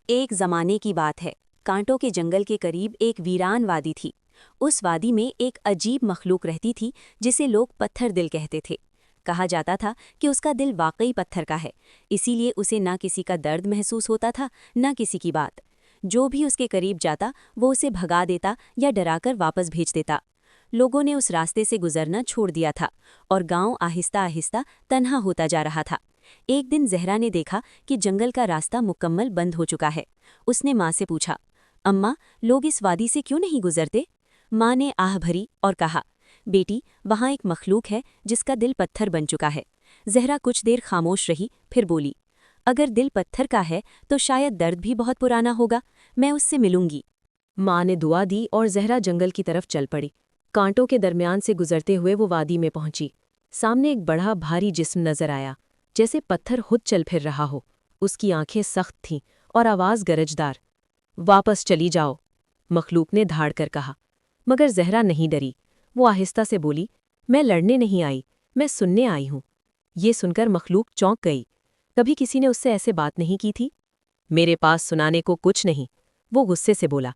ایک زمانے کی بات ہے، کانٹوں کے جنگل کے قریب ایک ویران وادی تھی۔ اس وادی میں ایک عجیب مخلوق رہتی تھی جسے لوگ پتھر دل کہتے تھے۔ کہا جاتا تھا کہ اس کا دل واقعی پتھر کا ہے، اسی لیے اسے نہ کسی کا درد محسوس ہوتا تھا نہ کسی کی بات۔ جو بھی اس کے قریب جاتا وہ اسے بھگا دیتا یا ڈرا کر واپس بھیج دیتا۔ لوگوں نے اس راستے سے گزرنا چھوڑ دیا تھا اور گاؤں آہستہ آہستہ تنہا ہوتا جا رہا تھا۔ ایک دن زہرا نے دیکھا کہ جنگل کا راستہ مکمل بند ہو چکا ہے۔ اس نے ماں سے پوچھا، اماں، لوگ اس وادی سے کیوں نہیں گزرتے؟ ماں نے آہ بھری اور کہا، بیٹی، وہاں ایک مخلوق ہے جس کا دل پتھر بن چکا ہے۔ زہرا کچھ دیر خاموش رہی، پھر بولی، اگر دل پتھر کا ہے تو شاید درد بھی بہت پرانا ہوگا، میں اس سے ملوں گی۔ ماں نے دعا دی اور زہرا جنگل کی طرف چل پڑی۔ کانٹوں کے درمیان سے گزرتے ہوئے وہ وادی میں پہنچی۔ سامنے ایک بڑا بھاری جسم نظر آیا، جیسے پتھر خود چل پھر رہا ہو۔ اس کی آنکھیں سخت تھیں اور آواز گرجدار۔ واپس چلی جاؤ، مخلوق نے دھاڑ کر کہا۔ مگر زہرا نہیں ڈری، وہ آہستہ سے بولی، میں لڑنے نہیں آئی، میں سننے آئی ہوں۔ یہ سن کر مخلوق چونک گئی۔ کبھی کسی نے اس سے ایسے بات نہیں کی تھی؟ میرے پاس سنانے کو کچھ نہیں، وہ غصے سے بولا۔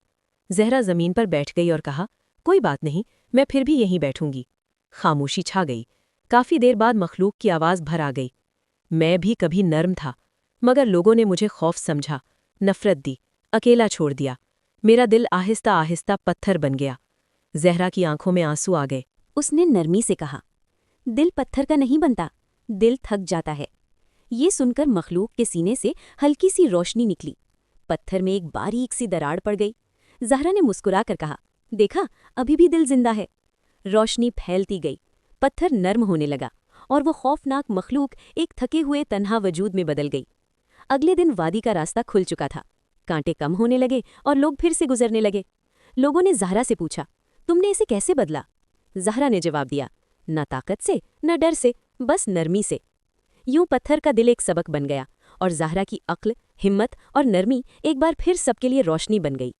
زہرا زمین پر بیٹھ گئی اور کہا، کوئی بات نہیں، میں پھر بھی یہیں بیٹھوں گی۔ خاموشی چھا گئی۔ کافی دیر بعد مخلوق کی آواز بھر آ گئی، میں بھی کبھی نرم تھا، مگر لوگوں نے مجھے خوف سمجھا، نفرت دی، اکیلا چھوڑ دیا۔ میرا دل آہستہ آہستہ پتھر بن گیا۔ زہرا کی آنکھوں میں آنسو آ گئے۔ اس نے نرمی سے کہا، دل پتھر کا نہیں بنتا، دل تھک جاتا ہے۔ یہ سن کر مخلوق کے سینے سے ہلکی سی روشنی نکلی۔ پتھر میں ایک باریک سی دراڑ پڑ گئی۔ زہرا نے مسکرا کر کہا، دیکھا، ابھی بھی دل زندہ ہے۔ روشنی پھیلتی گئی، پتھر نرم ہونے لگا اور وہ خوفناک مخلوق ایک تھکے ہوئے تنہا وجود میں بدل گئی۔ اگلے دن وادی کا راستہ کھل چکا تھا، کانٹے کم ہونے لگے اور لوگ پھر سے گزرنے لگے۔ لوگوں نے زہرا سے پوچھا، تم نے اسے کیسے بدلا؟ زہرا نے جواب دیا، نہ طاقت سے نہ ڈر سے، بس نرمی سے۔ یوں پتھر کا دل ایک سبق بن گیا اور زہرا کی عقل، ہمت اور نرمی ایک بار پھر سب کے لیے روشنی بن گئی۔